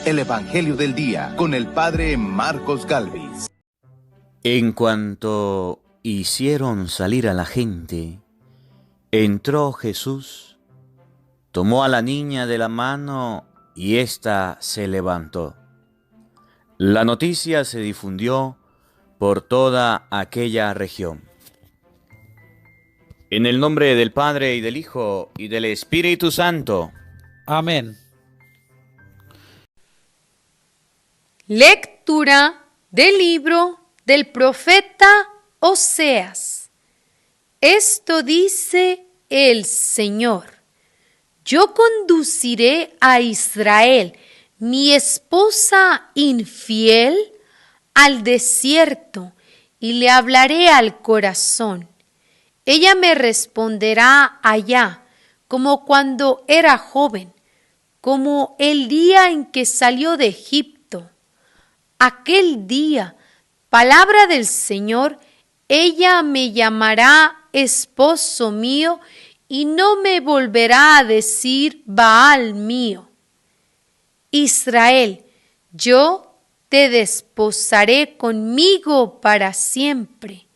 el Evangelio del Día con el Padre Marcos Gálvez. En cuanto hicieron salir a la gente, entró Jesús, tomó a la niña de la mano y ésta se levantó. La noticia se difundió por toda aquella región. En el nombre del Padre y del Hijo y del Espíritu Santo. Amén. Lectura del libro del profeta Oseas. Esto dice el Señor: Yo conduciré a Israel, mi esposa infiel, al desierto y le hablaré al corazón. Ella me responderá allá, como cuando era joven, como el día en que salió de Egipto. Aquel día, palabra del Señor, ella me llamará esposo mío y no me volverá a decir Baal mío. Israel, yo te desposaré conmigo para siempre.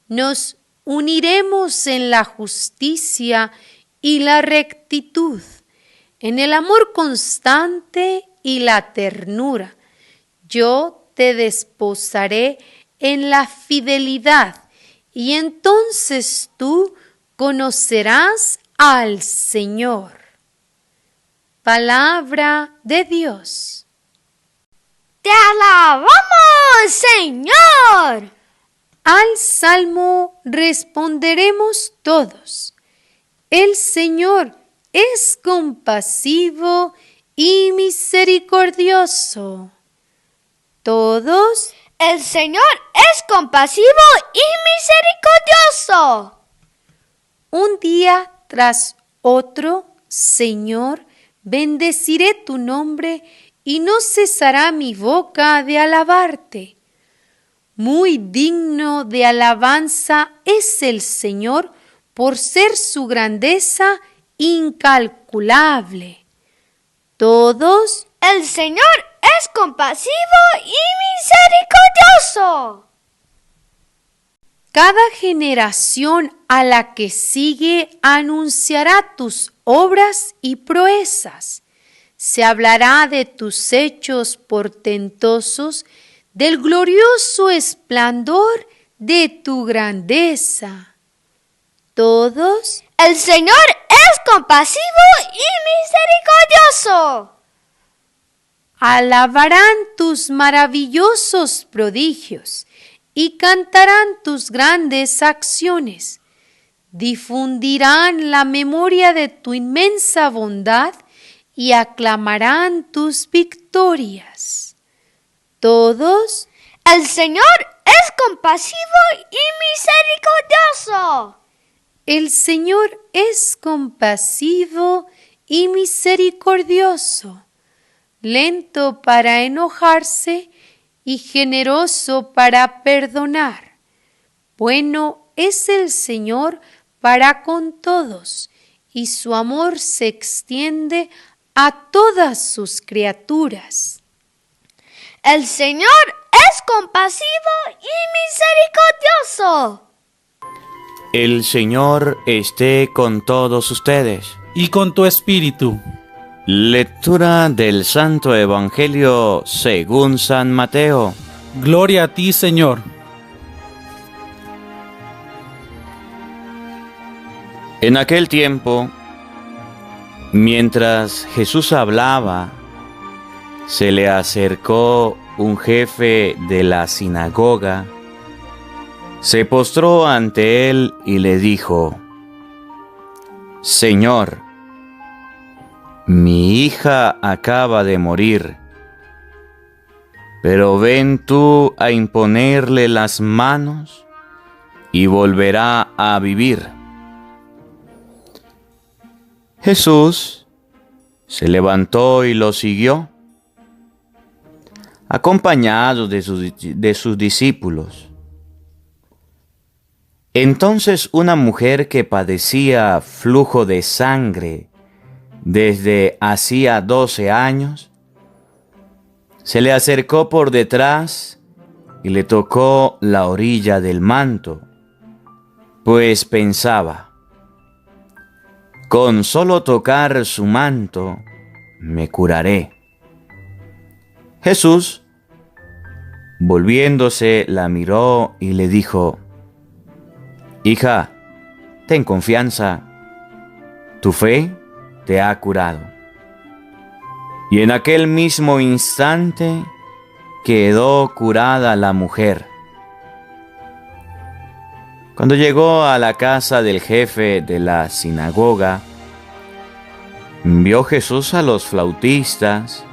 Nos uniremos en la justicia y la rectitud, en el amor constante y la ternura. Yo te desposaré en la fidelidad, y entonces tú conocerás al Señor. Palabra de Dios. ¡Te alabamos, Señor! Al salmo responderemos todos: El Señor es compasivo y misericordioso. Todos: El Señor es compasivo y misericordioso. Un día tras otro, Señor, bendeciré tu nombre y no cesará mi boca de alabarte. Muy digno de alabanza es el Señor por ser su grandeza incalculable. Todos: El Señor es compasivo y misericordioso. Cada generación a la que sigue anunciará tus obras y proezas. Se hablará de tus hechos portentosos, del glorioso esplendor de tu grandeza. Todos: El Señor es compasivo y misericordioso. Alabarán tus maravillosos prodigios y cantarán tus grandes acciones. Difundirán la memoria de tu inmensa bondad y aclamarán tus victorias. Todos: El Señor es compasivo y misericordioso. El Señor es compasivo y misericordioso, lento para enojarse y generoso para perdonar. Bueno es el Señor para con todos, y su amor se extiende a todas sus criaturas. El Señor es compasivo y misericordioso. El Señor esté con todos ustedes. Y con tu espíritu. Lectura del Santo Evangelio según San Mateo. Gloria a ti, Señor. En aquel tiempo, mientras Jesús hablaba, se le acercó un jefe de la sinagoga, se postró ante él y le dijo: Señor, mi hija acaba de morir, pero ven tú a imponerle las manos y volverá a vivir. Jesús se levantó y lo siguió, acompañado de sus discípulos. Entonces una mujer que padecía flujo de sangre desde hacía 12 años, se le acercó por detrás y le tocó la orilla del manto, pues pensaba: con solo tocar su manto me curaré. Jesús, volviéndose, la miró y le dijo: hija, ten confianza, tu fe te ha curado. Y en aquel mismo instante quedó curada la mujer. Cuando llegó a la casa del jefe de la sinagoga, vio Jesús a los flautistas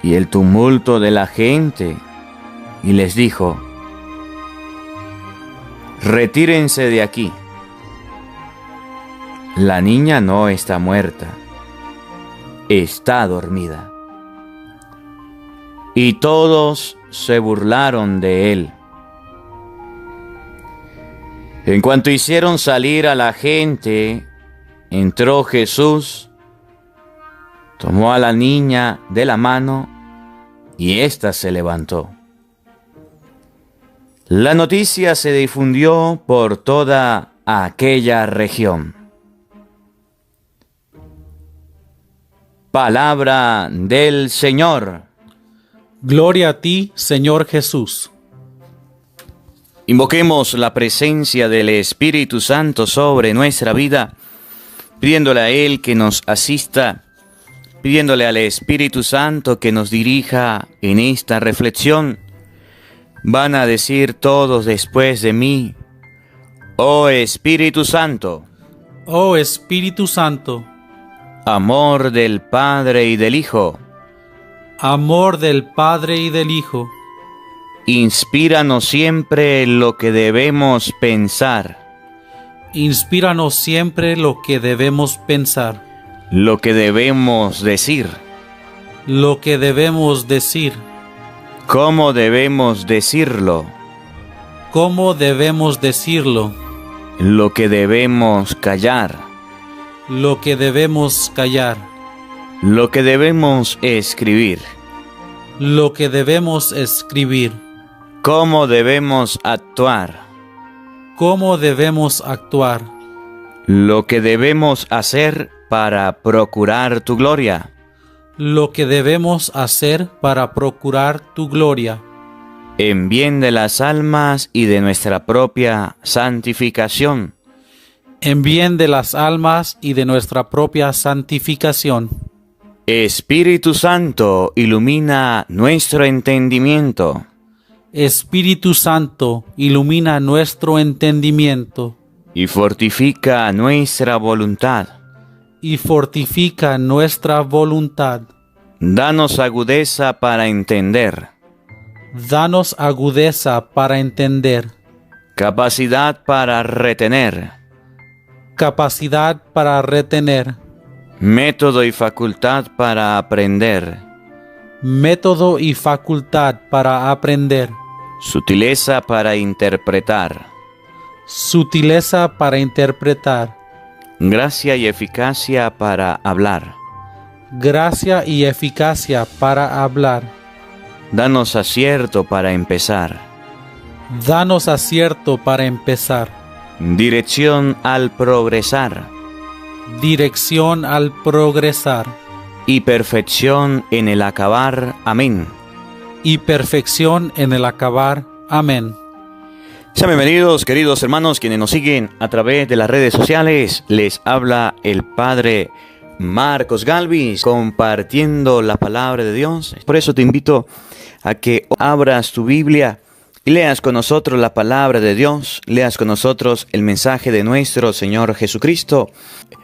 y el tumulto de la gente, y les dijo: retírense de aquí. La niña no está muerta, está dormida. Y todos se burlaron de él. En cuanto hicieron salir a la gente, entró Jesús, tomó a la niña de la mano y ésta se levantó. La noticia se difundió por toda aquella región. Palabra del Señor. Gloria a ti, Señor Jesús. Invoquemos la presencia del Espíritu Santo sobre nuestra vida, pidiéndole a Él que nos asista, pidiéndole al Espíritu Santo que nos dirija en esta reflexión. Van a decir todos después de mí: oh Espíritu Santo. Oh Espíritu Santo. Amor del Padre y del Hijo. Amor del Padre y del Hijo. Inspíranos siempre lo que debemos pensar. Inspíranos siempre lo que debemos pensar. Lo que debemos decir. Lo que debemos decir. ¿Cómo debemos decirlo? ¿Cómo debemos decirlo? Lo que debemos callar. Lo que debemos callar. Lo que debemos escribir. Lo que debemos escribir. ¿Cómo debemos actuar? ¿Cómo debemos actuar? Lo que debemos hacer para procurar tu gloria. Lo que debemos hacer para procurar tu gloria. En bien de las almas y de nuestra propia santificación. En bien de las almas y de nuestra propia santificación. Espíritu Santo, ilumina nuestro entendimiento. Espíritu Santo, ilumina nuestro entendimiento. Y fortifica nuestra voluntad. Y fortifica nuestra voluntad. Danos agudeza para entender. Danos agudeza para entender. Capacidad para retener. Capacidad para retener. Método y facultad para aprender. Método y facultad para aprender. Sutileza para interpretar. Sutileza para interpretar. Gracia y eficacia para hablar. Gracia y eficacia para hablar. Danos acierto para empezar. Danos acierto para empezar. Dirección al progresar. Dirección al progresar. Y perfección en el acabar. Amén. Y perfección en el acabar. Amén. Sean bienvenidos, queridos hermanos, quienes nos siguen a través de las redes sociales. Les habla el Padre Marcos Galvis, compartiendo la palabra de Dios. Por eso te invito a que abras tu Biblia y leas con nosotros la palabra de Dios, leas con nosotros el mensaje de nuestro Señor Jesucristo.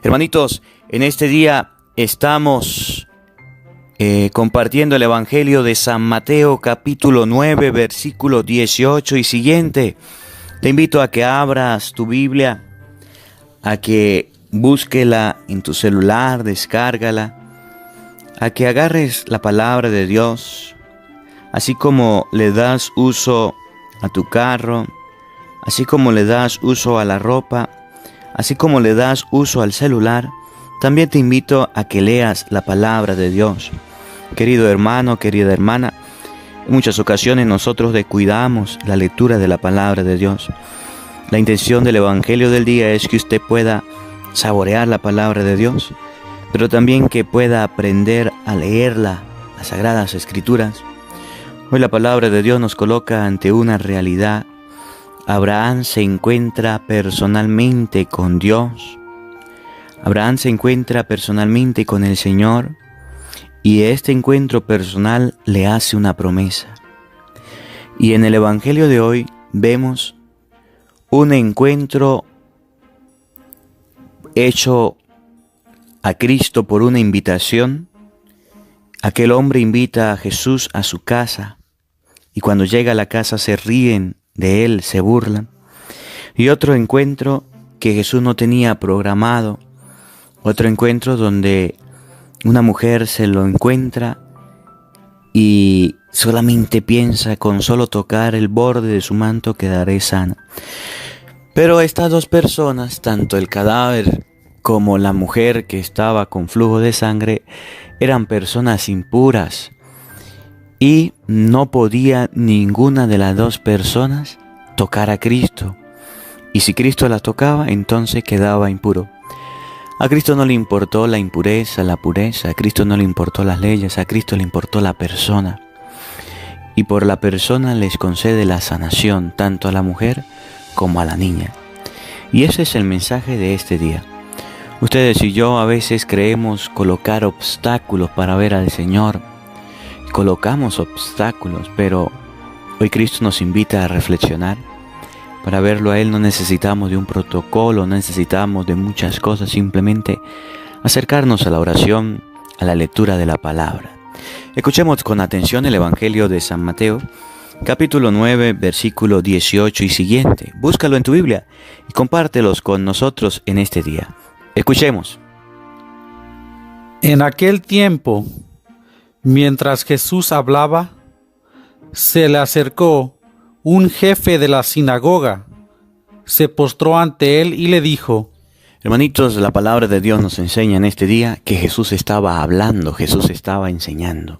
Hermanitos, en este día estamos compartiendo el Evangelio de San Mateo, capítulo 9, versículo 18 y siguiente. Te invito a que abras tu Biblia, a que búsquela en tu celular, descárgala, a que agarres la palabra de Dios, así como le das uso a tu carro, así como le das uso a la ropa, así como le das uso al celular. También te invito a que leas la palabra de Dios. Querido hermano, querida hermana, en muchas ocasiones nosotros descuidamos la lectura de la palabra de Dios. La intención del Evangelio del día es que usted pueda saborear la palabra de Dios, pero también que pueda aprender a leerla, las Sagradas Escrituras. Hoy la palabra de Dios nos coloca ante una realidad. Abraham se encuentra personalmente con Dios. Abraham se encuentra personalmente con el Señor y este encuentro personal le hace una promesa. Y en el Evangelio de hoy vemos un encuentro hecho a Cristo por una invitación. Aquel hombre invita a Jesús a su casa y cuando llega a la casa se ríen de él, se burlan. Y otro encuentro que Jesús no tenía programado, otro encuentro donde una mujer se lo encuentra y solamente piensa, con solo tocar el borde de su manto quedaré sana. Pero estas dos personas, tanto el cadáver como la mujer que estaba con flujo de sangre, eran personas impuras y no podía ninguna de las dos personas tocar a Cristo. Y si Cristo las tocaba, entonces quedaba impuro. A Cristo no le importó la impureza, la pureza, a Cristo no le importó las leyes, a Cristo le importó la persona. Y por la persona les concede la sanación, tanto a la mujer como a la niña. Y ese es el mensaje de este día. Ustedes y yo a veces creemos colocar obstáculos para ver al Señor. Colocamos obstáculos, pero hoy Cristo nos invita a reflexionar. Para verlo a Él no necesitamos de un protocolo, no necesitamos de muchas cosas, simplemente acercarnos a la oración, a la lectura de la palabra. Escuchemos con atención el Evangelio de San Mateo, capítulo 9, versículo 18 y siguiente. Búscalo en tu Biblia y compártelos con nosotros en este día. Escuchemos. En aquel tiempo, mientras Jesús hablaba, se le acercó un jefe de la sinagoga, se postró ante él y le dijo: Hermanitos, la palabra de Dios nos enseña en este día que Jesús estaba hablando, Jesús estaba enseñando.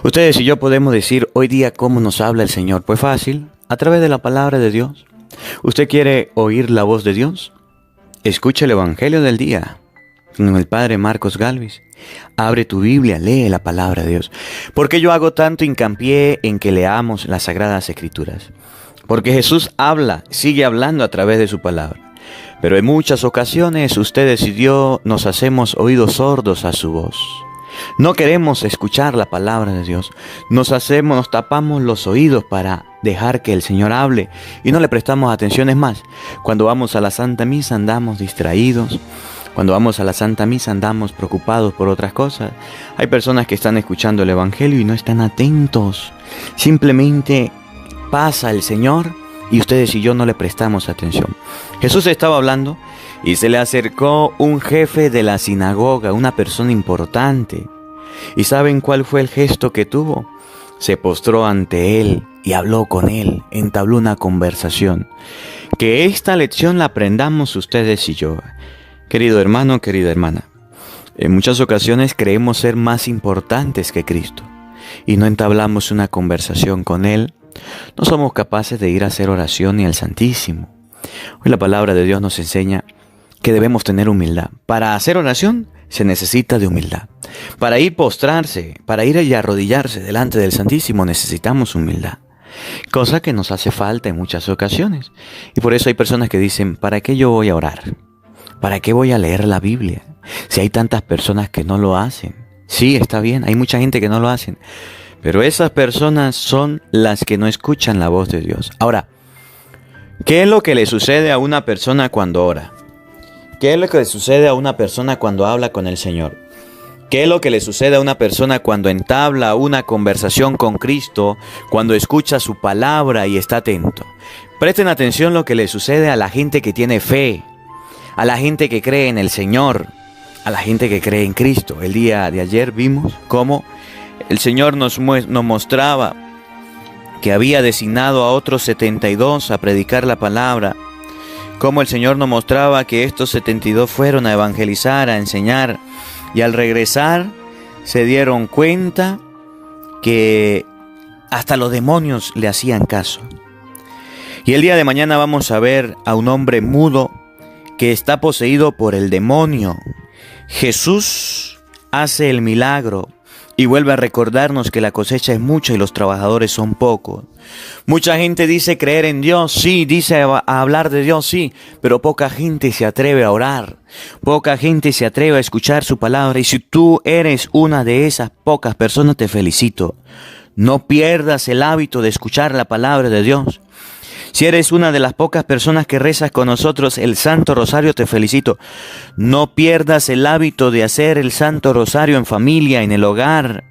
Ustedes y yo podemos decir hoy día cómo nos habla el Señor. Pues fácil, a través de la palabra de Dios. ¿Usted quiere oír la voz de Dios? Escuche el Evangelio del día con el Padre Marcos Galvis. Abre tu Biblia, lee la palabra de Dios. ¿Por qué yo hago tanto hincapié en que leamos las Sagradas Escrituras? Porque Jesús habla, sigue hablando a través de su palabra. Pero en muchas ocasiones ustedes y yo nos hacemos oídos sordos a su voz. No queremos escuchar la palabra de Dios. Nos tapamos los oídos para dejar que el Señor hable y no le prestamos atención. Es más, cuando vamos a la Santa Misa andamos distraídos. Cuando vamos a la Santa Misa andamos preocupados por otras cosas. Hay personas que están escuchando el Evangelio y no están atentos. Simplemente pasa el Señor y ustedes y yo no le prestamos atención. Jesús estaba hablando y se le acercó un jefe de la sinagoga, una persona importante. ¿Y saben cuál fue el gesto que tuvo? Se postró ante él y habló con él, entabló una conversación. Que esta lección la aprendamos ustedes y yo. Querido hermano, querida hermana, en muchas ocasiones creemos ser más importantes que Cristo y no entablamos una conversación con Él. No somos capaces de ir a hacer oración ni al Santísimo. Hoy la palabra de Dios nos enseña que debemos tener humildad. Para hacer oración se necesita de humildad. Para ir postrarse, para ir y arrodillarse delante del Santísimo necesitamos humildad. Cosa que nos hace falta en muchas ocasiones. Y por eso hay personas que dicen: ¿para qué yo voy a orar? ¿Para qué voy a leer la Biblia? Si hay tantas personas que no lo hacen. Sí, está bien, hay mucha gente que no lo hacen. Pero esas personas son las que no escuchan la voz de Dios. Ahora, ¿qué es lo que le sucede a una persona cuando ora? ¿Qué es lo que le sucede a una persona cuando habla con el Señor? ¿Qué es lo que le sucede a una persona cuando entabla una conversación con Cristo, cuando escucha su palabra y está atento? Presten atención lo que le sucede a la gente que tiene fe, a la gente que cree en el Señor, a la gente que cree en Cristo. El día de ayer vimos cómo el Señor nos mostraba que había designado a otros 72 a predicar la palabra. Cómo el Señor nos mostraba que estos 72 fueron a evangelizar, a enseñar. Y al regresar se dieron cuenta que hasta los demonios le hacían caso. Y el día de mañana vamos a ver a un hombre mudo que está poseído por el demonio. Jesús hace el milagro y vuelve a recordarnos que la cosecha es mucha y los trabajadores son pocos. Mucha gente dice creer en Dios, sí, dice hablar de Dios, sí, pero poca gente se atreve a orar. Poca gente se atreve a escuchar su palabra. Y si tú eres una de esas pocas personas, te felicito. No pierdas el hábito de escuchar la palabra de Dios. Si eres una de las pocas personas que rezas con nosotros el Santo Rosario, te felicito. No pierdas el hábito de hacer el Santo Rosario en familia, en el hogar.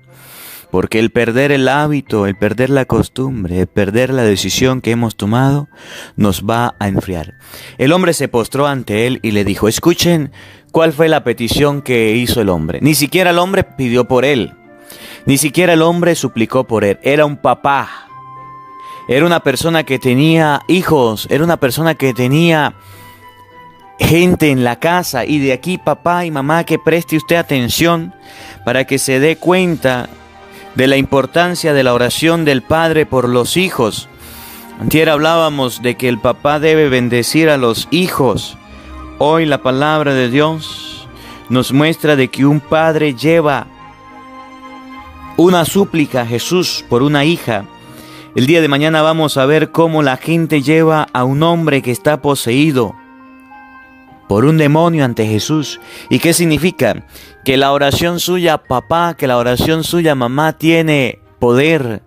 Porque el perder el hábito, el perder la costumbre, el perder la decisión que hemos tomado, nos va a enfriar. El hombre se postró ante él y le dijo, escuchen cuál fue la petición que hizo el hombre. Ni siquiera el hombre pidió por él. Ni siquiera el hombre suplicó por él. Era un papá. Era una persona que tenía hijos, era una persona que tenía gente en la casa. Y de aquí, papá y mamá, que preste usted atención para que se dé cuenta de la importancia de la oración del padre por los hijos. Antier hablábamos de que el papá debe bendecir a los hijos. Hoy la palabra de Dios nos muestra de que un padre lleva una súplica a Jesús por una hija. El día de mañana vamos a ver cómo la gente lleva a un hombre que está poseído por un demonio ante Jesús. ¿Y qué significa? Que la oración suya, papá, que la oración suya, mamá, tiene poder.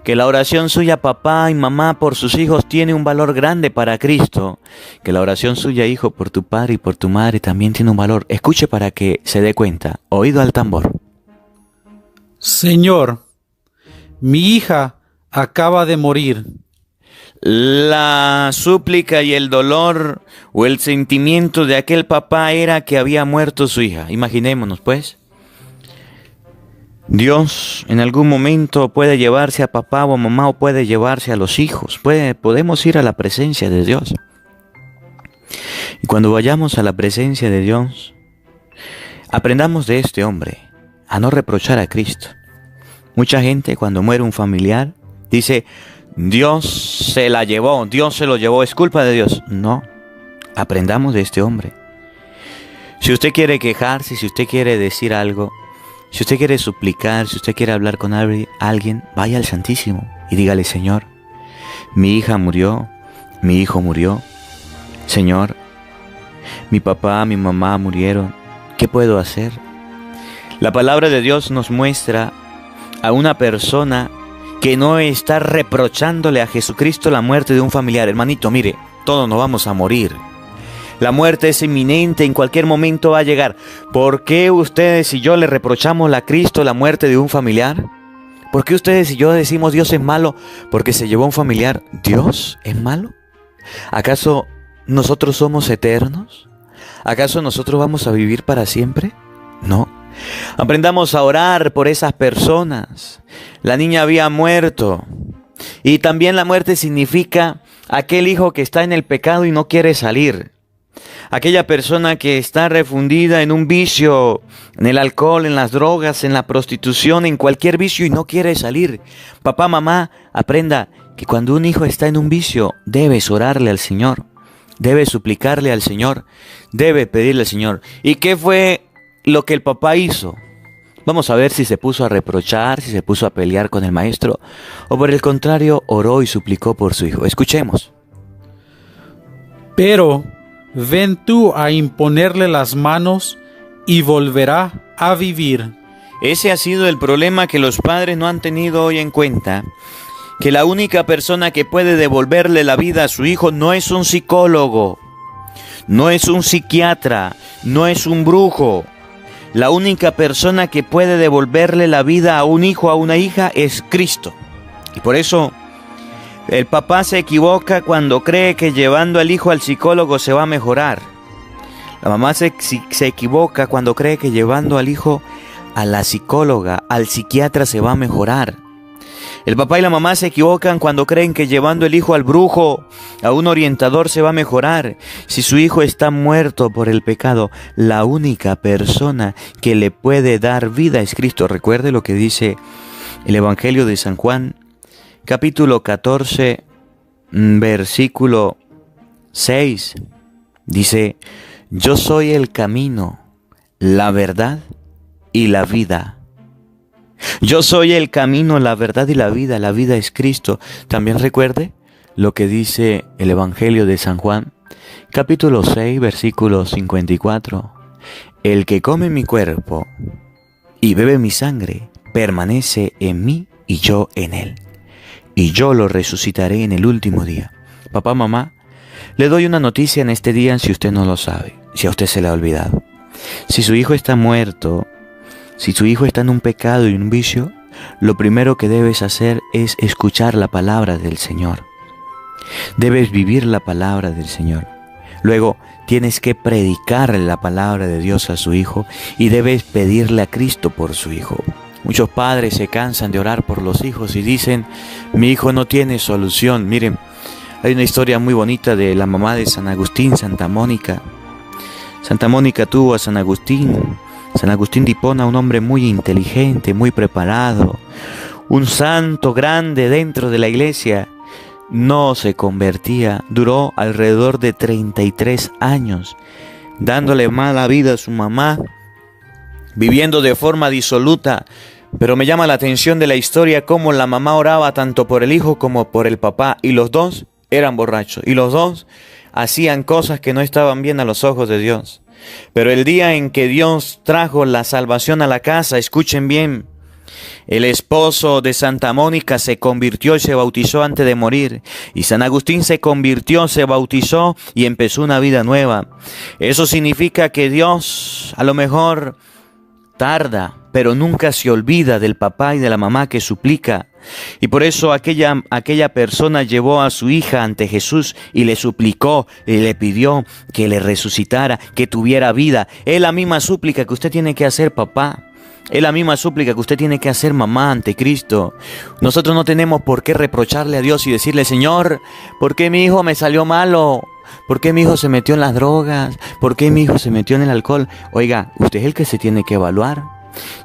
Que la oración suya, papá y mamá, por sus hijos tiene un valor grande para Cristo. Que la oración suya, hijo, por tu padre y por tu madre también tiene un valor. Escuche para que se dé cuenta. Oído al tambor. Señor, mi hija acaba de morir. La súplica y el dolor o el sentimiento de aquel papá era que había muerto su hija. Imaginémonos pues. Dios en algún momento puede llevarse a papá o a mamá o puede llevarse a los hijos. Podemos ir a la presencia de Dios. Y cuando vayamos a la presencia de Dios, aprendamos de este hombre a no reprochar a Cristo. Mucha gente cuando muere un familiar dice, Dios se la llevó, Dios se lo llevó, es culpa de Dios. No, aprendamos de este hombre. Si usted quiere quejarse, si usted quiere decir algo, si usted quiere suplicar, si usted quiere hablar con alguien, vaya al Santísimo y dígale, Señor, mi hija murió, mi hijo murió. Señor, mi papá, mi mamá murieron. ¿Qué puedo hacer? La palabra de Dios nos muestra a una persona que no está reprochándole a Jesucristo la muerte de un familiar. Hermanito, mire, todos nos vamos a morir. La muerte es inminente, en cualquier momento va a llegar. ¿Por qué ustedes y yo le reprochamos a Cristo la muerte de un familiar? ¿Por qué ustedes y yo decimos Dios es malo porque se llevó a un familiar? ¿Dios es malo? ¿Acaso nosotros somos eternos? ¿Acaso nosotros vamos a vivir para siempre? No. Aprendamos a orar por esas personas. La niña había muerto. Y también la muerte significa aquel hijo que está en el pecado y no quiere salir. Aquella persona que está refundida en un vicio, en el alcohol, en las drogas, en la prostitución, en cualquier vicio y no quiere salir. Papá, mamá, aprenda que cuando un hijo está en un vicio, debes orarle al Señor. Debes suplicarle al Señor. Debes pedirle al Señor. ¿Y qué fue lo que el papá hizo? Vamos a ver si se puso a reprochar, si se puso a pelear con el maestro, o por el contrario, oró y suplicó por su hijo. Escuchemos. Pero ven tú a imponerle las manos y volverá a vivir. Ese ha sido el problema que los padres no han tenido hoy en cuenta. Que la única persona que puede devolverle la vida a su hijo no es un psicólogo, no es un psiquiatra, no es un brujo. La única persona que puede devolverle la vida a un hijo, a una hija, es Cristo. Y por eso el papá se equivoca cuando cree que llevando al hijo al psicólogo se va a mejorar. La mamá se equivoca cuando cree que llevando al hijo a la psicóloga, al psiquiatra se va a mejorar. El papá y la mamá se equivocan cuando creen que llevando el hijo al brujo, a un orientador, se va a mejorar. Si su hijo está muerto por el pecado, la única persona que le puede dar vida es Cristo. Recuerde lo que dice el Evangelio de San Juan, capítulo 14, versículo 6. Dice: yo soy el camino, la verdad y la vida. Yo soy el camino, la verdad y la vida es Cristo. También recuerde lo que dice el Evangelio de San Juan, capítulo 6, versículo 54. El que come mi cuerpo y bebe mi sangre, permanece en mí y yo en él. Y yo lo resucitaré en el último día. Papá, mamá, le doy una noticia en este día si usted no lo sabe, si a usted se le ha olvidado. Si su hijo está muerto, si su hijo está en un pecado y un vicio, lo primero que debes hacer es escuchar la palabra del Señor. Debes vivir la palabra del Señor. Luego tienes que predicar la palabra de Dios a su hijo y debes pedirle a Cristo por su hijo. Muchos padres se cansan de orar por los hijos y dicen: mi hijo no tiene solución. Miren, hay una historia muy bonita de la mamá de San Agustín, Santa Mónica. Santa Mónica tuvo a San Agustín de Hipona, un hombre muy inteligente, muy preparado, un santo grande dentro de la iglesia. No se convertía, duró alrededor de 33 años, dándole mala vida a su mamá, viviendo de forma disoluta. Pero me llama la atención de la historia cómo la mamá oraba tanto por el hijo como por el papá, y los dos eran borrachos, y los dos hacían cosas que no estaban bien a los ojos de Dios. Pero el día en que Dios trajo la salvación a la casa, escuchen bien, el esposo de Santa Mónica se convirtió y se bautizó antes de morir. Y San Agustín se convirtió, se bautizó y empezó una vida nueva. Eso significa que Dios a lo mejor tarda, pero nunca se olvida del papá y de la mamá que suplica. Y por eso aquella persona llevó a su hija ante Jesús y le suplicó y le pidió que le resucitara, que tuviera vida. Es la misma súplica que usted tiene que hacer, papá. Es la misma súplica que usted tiene que hacer, mamá, ante Cristo. Nosotros no tenemos por qué reprocharle a Dios y decirle: Señor, ¿por qué mi hijo me salió malo? ¿Por qué mi hijo se metió en las drogas? ¿Por qué mi hijo se metió en el alcohol? Oiga, usted es el que se tiene que evaluar.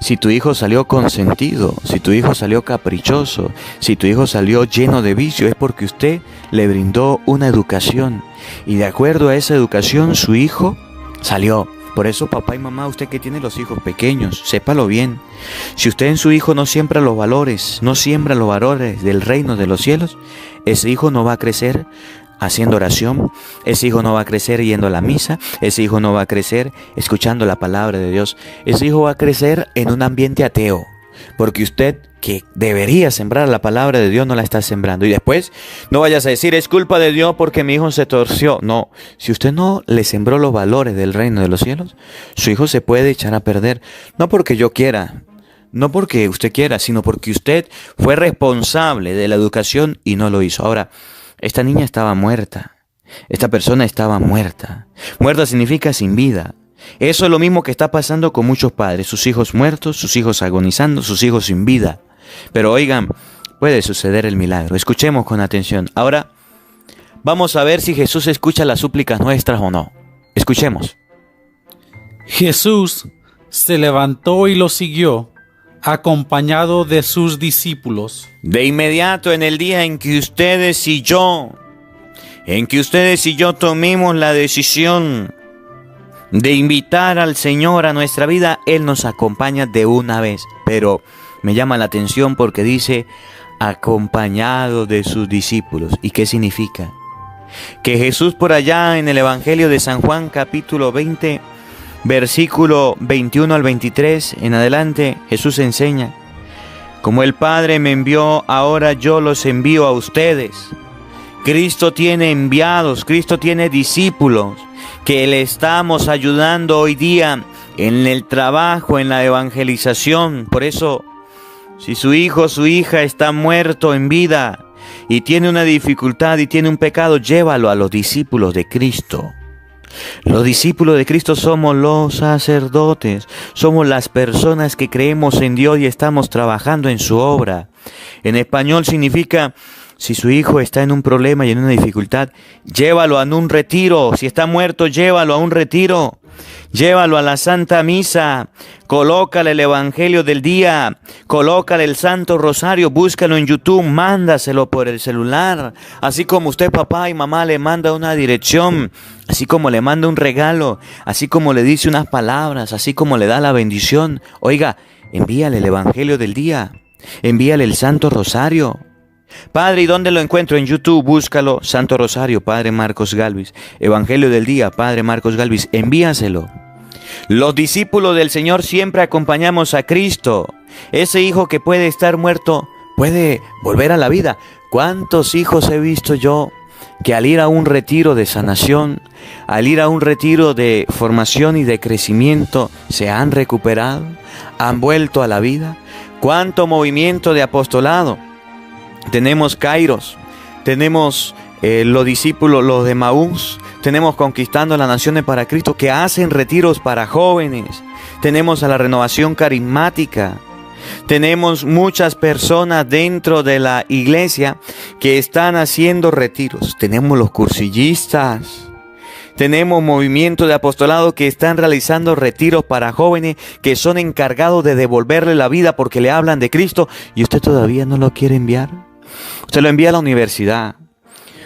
Si tu hijo salió consentido, si tu hijo salió caprichoso, si tu hijo salió lleno de vicio, es porque usted le brindó una educación. Y de acuerdo a esa educación, su hijo salió. Por eso, papá y mamá, usted que tiene los hijos pequeños, sépalo bien. Si usted en su hijo no siembra los valores del reino de los cielos, ese hijo no va a crecer haciendo oración, ese hijo no va a crecer yendo a la misa, ese hijo no va a crecer escuchando la palabra de Dios, ese hijo va a crecer en un ambiente ateo, porque usted, que debería sembrar la palabra de Dios, no la está sembrando. Y después no vayas a decir: es culpa de Dios porque mi hijo se torció. No, si usted no le sembró los valores del reino de los cielos, su hijo se puede echar a perder, no porque yo quiera, no porque usted quiera, sino porque usted fue responsable de la educación y no lo hizo. Ahora, esta niña estaba muerta. Esta persona estaba muerta. Muerta significa sin vida. Eso es lo mismo que está pasando con muchos padres. Sus hijos muertos, sus hijos agonizando, sus hijos sin vida. Pero oigan, puede suceder el milagro. Escuchemos con atención. Ahora vamos a ver si Jesús escucha las súplicas nuestras o no. Escuchemos. Jesús se levantó y lo siguió, acompañado de sus discípulos. De inmediato, en el día en que ustedes y yo tomemos la decisión de invitar al Señor a nuestra vida, Él nos acompaña de una vez. Pero me llama la atención porque dice: acompañado de sus discípulos. ¿Y qué significa? Que Jesús, por allá en el Evangelio de San Juan, capítulo 20, versículo 21 al 23 en adelante, Jesús enseña: como el Padre me envió, ahora yo los envío a ustedes. Cristo tiene enviados, Cristo tiene discípulos que le estamos ayudando hoy día en el trabajo, en la evangelización. Por eso, si su hijo o su hija está muerto en vida y tiene una dificultad y tiene un pecado, llévalo a los discípulos de Cristo. Los discípulos de Cristo somos los sacerdotes, somos las personas que creemos en Dios y estamos trabajando en su obra. En español significa, si su hijo está en un problema y en una dificultad, llévalo a un retiro. Si está muerto, llévalo a un retiro. Llévalo a la Santa Misa, colócale el Evangelio del día, colócale el Santo Rosario, búscalo en YouTube, mándaselo por el celular. Así como usted, papá y mamá, le manda una dirección, así como le manda un regalo, así como le dice unas palabras, así como le da la bendición. Oiga, envíale el Evangelio del día, envíale el Santo Rosario. Padre, ¿y dónde lo encuentro? En YouTube, búscalo, Santo Rosario, Padre Marcos Galvis, Evangelio del día, Padre Marcos Galvis, envíaselo. Los discípulos del Señor siempre acompañamos a Cristo. Ese hijo que puede estar muerto puede volver a la vida. ¿Cuántos hijos he visto yo que al ir a un retiro de sanación, al ir a un retiro de formación y de crecimiento, se han recuperado, han vuelto a la vida? ¿Cuánto movimiento de apostolado? Tenemos Kairos, tenemos los discípulos, los de Maús, tenemos Conquistando las Naciones para Cristo, que hacen retiros para jóvenes. Tenemos a la Renovación Carismática. Tenemos muchas personas dentro de la iglesia que están haciendo retiros. Tenemos los cursillistas. Tenemos movimientos de apostolado que están realizando retiros para jóvenes que son encargados de devolverle la vida porque le hablan de Cristo. ¿Y usted todavía no lo quiere enviar? Usted lo envía a la universidad.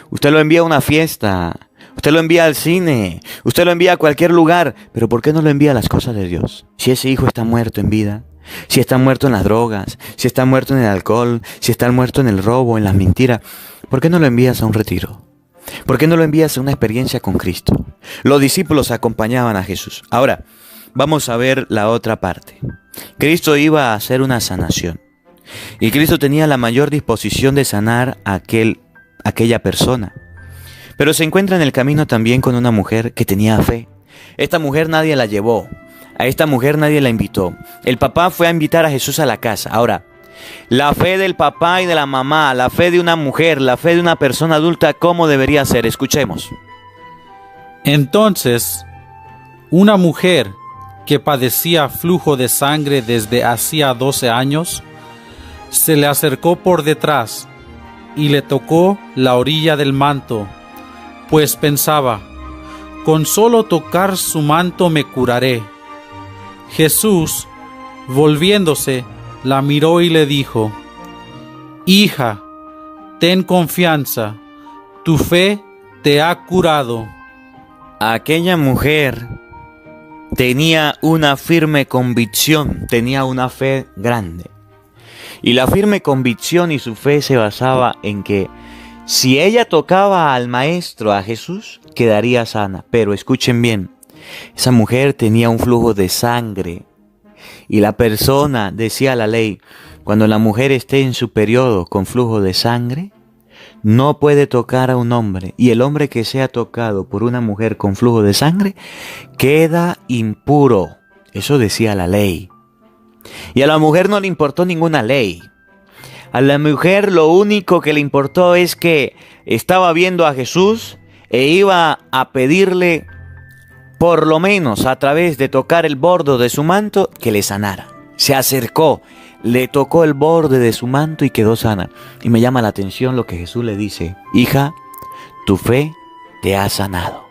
Usted lo envía a una fiesta. Usted lo envía al cine. Usted lo envía a cualquier lugar. Pero ¿por qué no lo envía a las cosas de Dios? Si ese hijo está muerto en vida, si está muerto en las drogas, si está muerto en el alcohol, si está muerto en el robo, en las mentiras, ¿por qué no lo envías a un retiro? ¿Por qué no lo envías a una experiencia con Cristo? Los discípulos acompañaban a Jesús. Ahora, vamos a ver la otra parte. Cristo iba a hacer una sanación. Y Cristo tenía la mayor disposición de sanar a aquella persona. Pero se encuentra en el camino también con una mujer que tenía fe. Esta mujer nadie la llevó. A esta mujer nadie la invitó. El papá fue a invitar a Jesús a la casa. Ahora, la fe del papá y de la mamá, la fe de una mujer, la fe de una persona adulta, ¿cómo debería ser? Escuchemos. Entonces, una mujer que padecía flujo de sangre desde hacía 12 años, se le acercó por detrás y le tocó la orilla del manto, pues pensaba, con solo tocar su manto me curaré. Jesús, volviéndose, la miró y le dijo, Hija, ten confianza, tu fe te ha curado. Aquella mujer tenía una firme convicción, tenía una fe grande. Y la firme convicción y su fe se basaba en que si ella tocaba al Maestro, a Jesús, quedaría sana. Pero escuchen bien, esa mujer tenía un flujo de sangre. Y la persona, decía la ley, cuando la mujer esté en su periodo con flujo de sangre, no puede tocar a un hombre. Y el hombre que sea tocado por una mujer con flujo de sangre, queda impuro. Eso decía la ley. Y a la mujer no le importó ninguna ley. A la mujer lo único que le importó es que estaba viendo a Jesús e iba a pedirle, por lo menos a través de tocar el borde de su manto, que le sanara. Se acercó, le tocó el borde de su manto y quedó sana. Y me llama la atención lo que Jesús le dice: Hija, tu fe te ha sanado.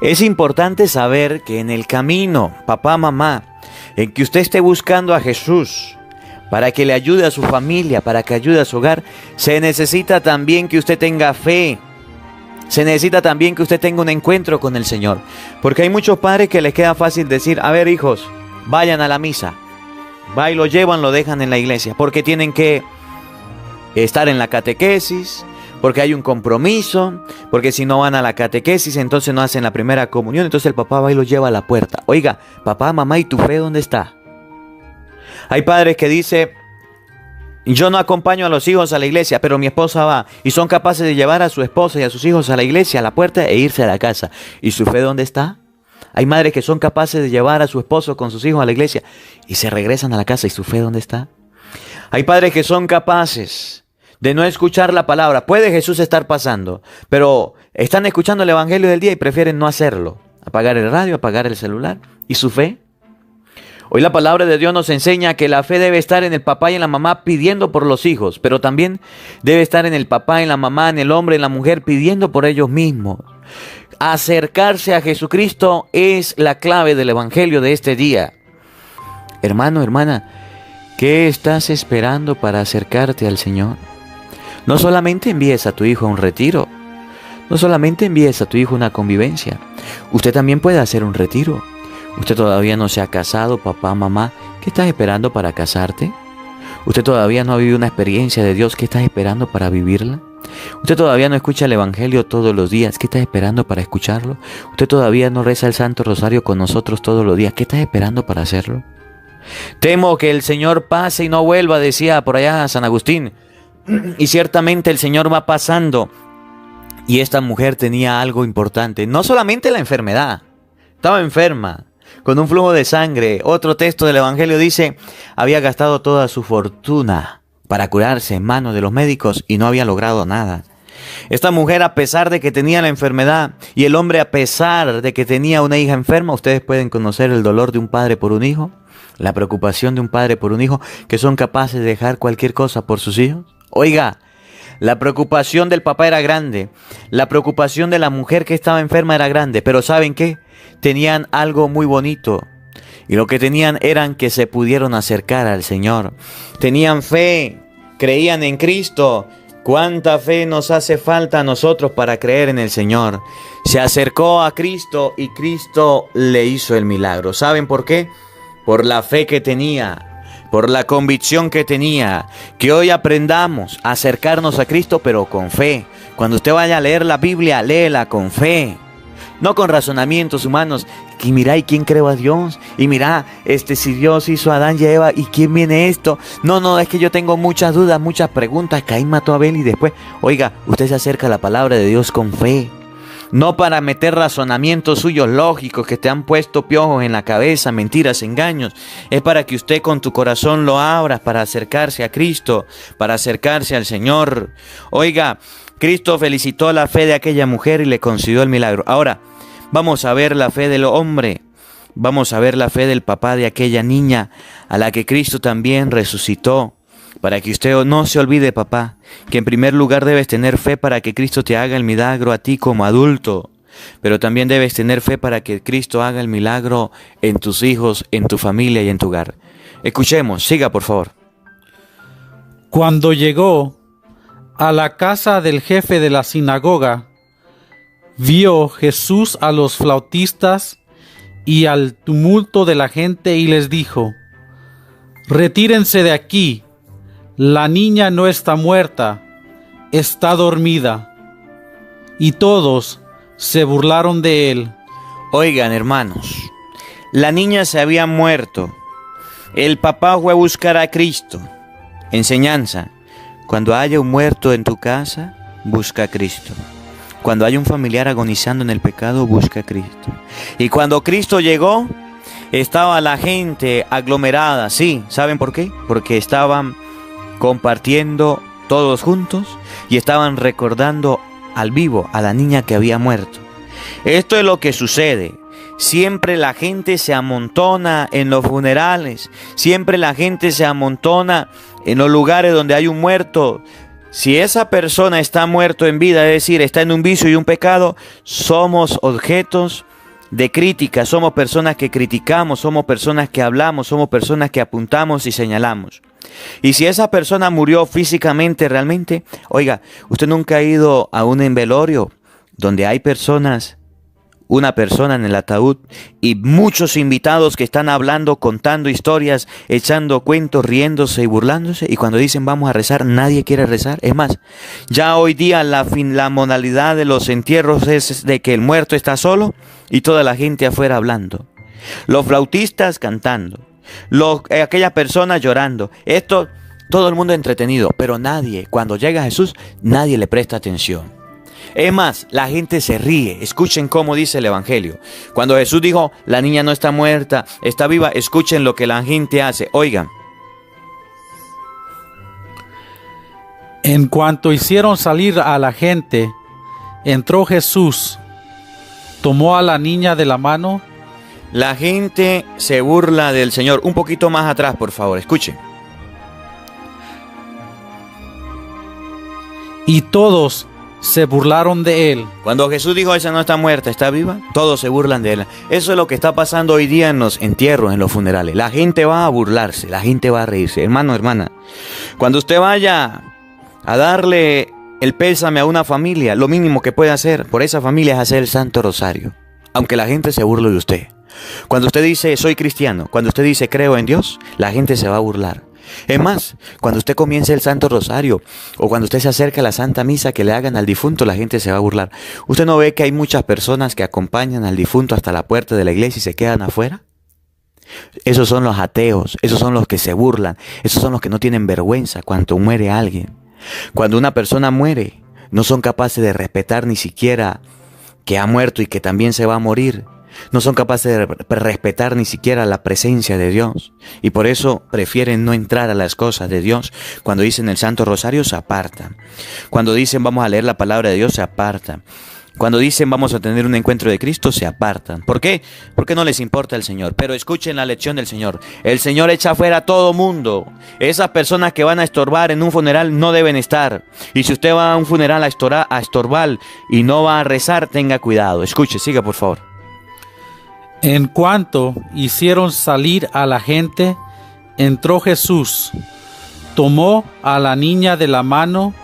Es importante saber que en el camino, papá, mamá, en que usted esté buscando a Jesús para que le ayude a su familia, para que ayude a su hogar, se necesita también que usted tenga fe. Se necesita también que usted tenga un encuentro con el Señor. Porque hay muchos padres que les queda fácil decir: a ver, hijos, vayan a la misa. Va y lo llevan, lo dejan en la iglesia. Porque tienen que estar en la catequesis, porque hay un compromiso, porque si no van a la catequesis, entonces no hacen la primera comunión. Entonces el papá va y los lleva a la puerta. Oiga, papá, mamá, ¿y tu fe dónde está? Hay padres que dicen: yo no acompaño a los hijos a la iglesia, pero mi esposa va. Y son capaces de llevar a su esposa y a sus hijos a la iglesia, a la puerta, e irse a la casa. ¿Y su fe dónde está? Hay madres que son capaces de llevar a su esposo con sus hijos a la iglesia y se regresan a la casa. ¿Y su fe dónde está? Hay padres que son capaces de no escuchar la palabra. Puede Jesús estar pasando, pero están escuchando el Evangelio del día y prefieren no hacerlo. Apagar el radio, apagar el celular. ¿Y su fe? Hoy la palabra de Dios nos enseña que la fe debe estar en el papá y en la mamá pidiendo por los hijos, pero también debe estar en el papá, en la mamá, en el hombre, en la mujer pidiendo por ellos mismos. Acercarse a Jesucristo es la clave del Evangelio de este día. Hermano, hermana, ¿qué estás esperando para acercarte al Señor? No solamente envíes a tu hijo a un retiro, no solamente envíes a tu hijo a una convivencia, usted también puede hacer un retiro. Usted todavía no se ha casado, papá, mamá, ¿qué estás esperando para casarte? Usted todavía no ha vivido una experiencia de Dios, ¿qué estás esperando para vivirla? Usted todavía no escucha el Evangelio todos los días, ¿qué estás esperando para escucharlo? Usted todavía no reza el Santo Rosario con nosotros todos los días, ¿qué estás esperando para hacerlo? Temo que el Señor pase y no vuelva, decía por allá San Agustín. Y ciertamente el Señor va pasando. Y esta mujer tenía algo importante, no solamente la enfermedad, estaba enferma, con un flujo de sangre. Otro texto del Evangelio dice, había gastado toda su fortuna para curarse en manos de los médicos y no había logrado nada. Esta mujer, a pesar de que tenía la enfermedad, y el hombre, a pesar de que tenía una hija enferma, ustedes pueden conocer el dolor de un padre por un hijo, la preocupación de un padre por un hijo, que son capaces de dejar cualquier cosa por sus hijos. Oiga, la preocupación del papá era grande, la preocupación de la mujer que estaba enferma era grande, pero ¿saben qué? Tenían algo muy bonito, y lo que tenían eran que se pudieron acercar al Señor. Tenían fe, creían en Cristo. ¿Cuánta fe nos hace falta a nosotros para creer en el Señor? Se acercó a Cristo y Cristo le hizo el milagro. ¿Saben por qué? Por la fe que tenía, por la convicción que tenía. Que hoy aprendamos a acercarnos a Cristo, pero con fe. Cuando usted vaya a leer la Biblia, léela con fe. No con razonamientos humanos. Y mira, ¿y quién creó a Dios? Y mira, si Dios hizo a Adán y a Eva, ¿y quién viene esto? No, es que yo tengo muchas dudas, muchas preguntas. Caín mató a Abel y después, oiga, usted se acerca a la palabra de Dios con fe. No para meter razonamientos suyos lógicos que te han puesto piojos en la cabeza, mentiras, engaños. Es para que usted con tu corazón lo abra para acercarse a Cristo, para acercarse al Señor. Oiga, Cristo felicitó la fe de aquella mujer y le concedió el milagro. Ahora, vamos a ver la fe del hombre. Vamos a ver la fe del papá de aquella niña a la que Cristo también resucitó. Para que usted no se olvide, papá, que en primer lugar debes tener fe para que Cristo te haga el milagro a ti como adulto. Pero también debes tener fe para que Cristo haga el milagro en tus hijos, en tu familia y en tu hogar. Escuchemos, siga por favor. Cuando llegó a la casa del jefe de la sinagoga, vio Jesús a los flautistas y al tumulto de la gente y les dijo: «Retírense de aquí, la niña no está muerta, está dormida». Y todos se burlaron de él. Oigan, hermanos, la niña se había muerto. El papá fue a buscar a Cristo. Enseñanza: cuando haya un muerto en tu casa, busca a Cristo. Cuando haya un familiar agonizando en el pecado, busca a Cristo. Y cuando Cristo llegó, estaba la gente aglomerada. Sí, ¿saben por qué? Porque estaban compartiendo todos juntos y estaban recordando al vivo a la niña que había muerto. Esto es lo que sucede. Siempre la gente se amontona en los funerales. Siempre la gente se amontona en los lugares donde hay un muerto. Si esa persona está muerto en vida, es decir, está en un vicio y un pecado, somos objetos de crítica, somos personas que criticamos, somos personas que hablamos, somos personas que apuntamos y señalamos. Y si esa persona murió físicamente realmente, oiga, usted nunca ha ido a un velorio donde hay personas, una persona en el ataúd y muchos invitados que están hablando, contando historias, echando cuentos, riéndose y burlándose, y cuando dicen vamos a rezar, nadie quiere rezar. Es más, ya hoy día la modalidad de los entierros es de que el muerto está solo y toda la gente afuera hablando. Los flautistas cantando, aquellas personas llorando. Esto, todo el mundo entretenido, pero nadie, cuando llega Jesús, nadie le presta atención. Es más, la gente se ríe. Escuchen cómo dice el Evangelio. Cuando Jesús dijo, la niña no está muerta, está viva, escuchen lo que la gente hace. Oigan. En cuanto hicieron salir a la gente, entró Jesús, tomó a la niña de la mano. La gente se burla del Señor. Un poquito más atrás, por favor, escuche. Y todos se burlaron de él. Cuando Jesús dijo, esa no está muerta, está viva, todos se burlan de él. Eso es lo que está pasando hoy día en los entierros, en los funerales. La gente va a burlarse, la gente va a reírse. Hermano, hermana, cuando usted vaya a darle el pésame a una familia, lo mínimo que puede hacer por esa familia es hacer el Santo Rosario, aunque la gente se burle de usted. Cuando usted dice soy cristiano, cuando usted dice creo en Dios, la gente se va a burlar. Es más, cuando usted comience el Santo Rosario o cuando usted se acerca a la Santa Misa que le hagan al difunto, la gente se va a burlar. ¿Usted no ve que hay muchas personas que acompañan al difunto hasta la puerta de la iglesia y se quedan afuera? Esos son los ateos, esos son los que se burlan, esos son los que no tienen vergüenza cuando muere alguien. Cuando una persona muere, no son capaces de respetar ni siquiera que ha muerto y que también se va a morir. No son capaces de respetar ni siquiera la presencia de Dios. Y por eso prefieren no entrar a las cosas de Dios. Cuando dicen el Santo Rosario, se apartan. Cuando dicen vamos a leer la palabra de Dios, se apartan. Cuando dicen vamos a tener un encuentro de Cristo, se apartan. ¿Por qué? Porque no les importa el Señor. Pero escuchen la lección del Señor. El Señor echa fuera a todo mundo. Esas personas que van a estorbar en un funeral no deben estar. Y si usted va a un funeral a estorbar y no va a rezar, tenga cuidado. Escuche, siga por favor. En cuanto hicieron salir a la gente, entró Jesús, tomó a la niña de la mano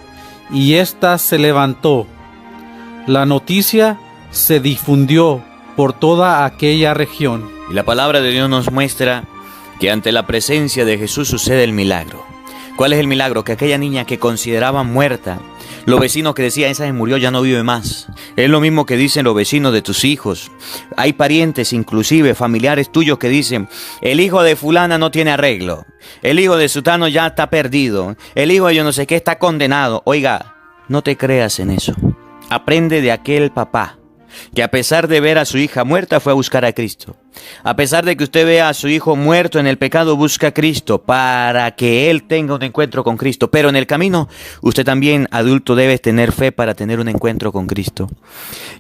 y ésta se levantó. La noticia se difundió por toda aquella región. Y la palabra de Dios nos muestra que ante la presencia de Jesús sucede el milagro. ¿Cuál es el milagro? Que aquella niña que consideraban muerta, los vecinos que decían, esa se murió, ya no vive más. Es lo mismo que dicen los vecinos de tus hijos. Hay parientes, inclusive familiares tuyos, que dicen, el hijo de fulana no tiene arreglo. El hijo de sutano ya está perdido. El hijo de yo no sé qué está condenado. Oiga, no te creas en eso. Aprende de aquel papá que a pesar de ver a su hija muerta fue a buscar a Cristo. A pesar de que usted vea a su hijo muerto en el pecado, busca a Cristo para que él tenga un encuentro con Cristo. Pero en el camino, usted también, adulto, debe tener fe para tener un encuentro con Cristo.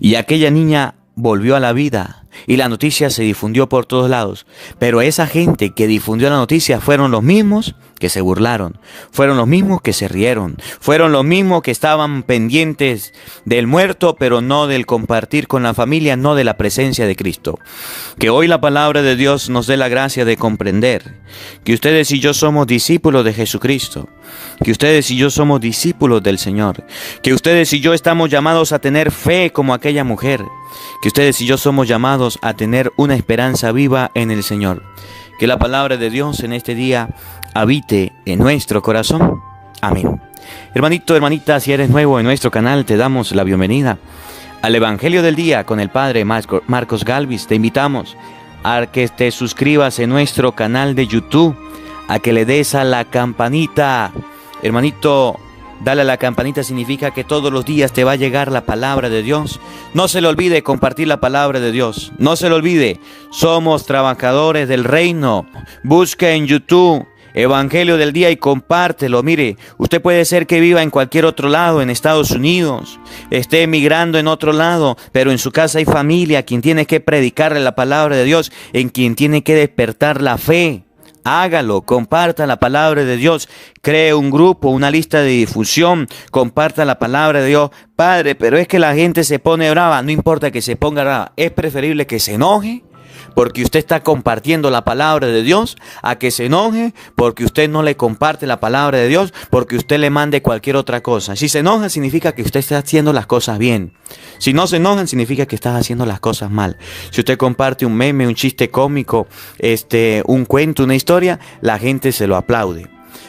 Y aquella niña volvió a la vida y la noticia se difundió por todos lados. Pero esa gente que difundió la noticia fueron los mismos que se burlaron, fueron los mismos que se rieron, fueron los mismos que estaban pendientes del muerto, pero no del compartir con la familia, no de la presencia de Cristo. Que hoy la palabra de Dios nos dé la gracia de comprender que ustedes y yo somos discípulos de Jesucristo, que ustedes y yo somos discípulos del Señor, que ustedes y yo estamos llamados a tener fe como aquella mujer, que ustedes y yo somos llamados a tener una esperanza viva en el Señor. Que la palabra de Dios en este día habite en nuestro corazón. Amén. Hermanito, hermanita, si eres nuevo en nuestro canal, te damos la bienvenida al Evangelio del Día con el Padre Marcos Galvis. Te invitamos a que te suscribas en nuestro canal de YouTube, a que le des a la campanita. Hermanito, dale a la campanita significa que todos los días te va a llegar la palabra de Dios. No se le olvide compartir la palabra de Dios. No se le olvide, somos trabajadores del reino. Busca en YouTube Evangelio del Día y compártelo. Mire, usted puede ser que viva en cualquier otro lado, en Estados Unidos, esté emigrando en otro lado, pero en su casa hay familia a quien tiene que predicarle la palabra de Dios, en quien tiene que despertar la fe. Hágalo, comparta la palabra de Dios, cree un grupo, una lista de difusión, comparta la palabra de Dios. Padre, pero es que la gente se pone brava. No importa que se ponga brava, es preferible que se enoje porque usted está compartiendo la palabra de Dios, a que se enoje porque usted no le comparte la palabra de Dios, porque usted le mande cualquier otra cosa. Si se enoja significa que usted está haciendo las cosas bien. Si no se enojan significa que está haciendo las cosas mal. Si usted comparte un meme, un chiste cómico, un cuento, una historia, la gente se lo aplaude.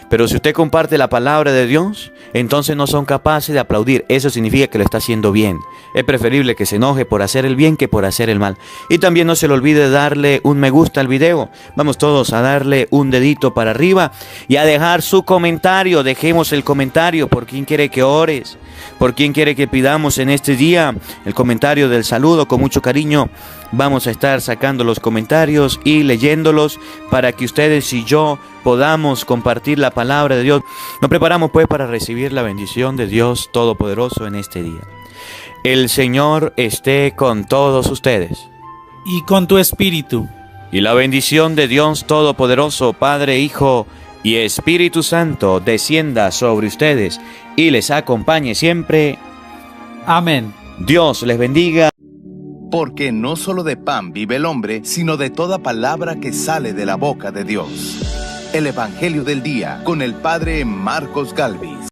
Pero si usted comparte la palabra de Dios, entonces no son capaces de aplaudir. Eso significa que lo está haciendo bien. Es preferible que se enoje por hacer el bien que por hacer el mal. Y también no se le olvide darle un me gusta al video. Vamos todos a darle un dedito para arriba y a dejar su comentario. Dejemos el comentario por quién quiere que ores, por quién quiere que pidamos en este día. El comentario del saludo, con mucho cariño vamos a estar sacando los comentarios y leyéndolos para que ustedes y yo podamos compartir la palabra de Dios. Nos preparamos pues para recibir la bendición de Dios Todopoderoso en este día. El Señor esté con todos ustedes. Y con tu espíritu. Y la bendición de Dios Todopoderoso, Padre, Hijo y Espíritu Santo, descienda sobre ustedes y les acompañe siempre. Amén. Dios les bendiga. Porque no solo de pan vive el hombre, sino de toda palabra que sale de la boca de Dios. El Evangelio del Día con el Padre Marcos Galvis.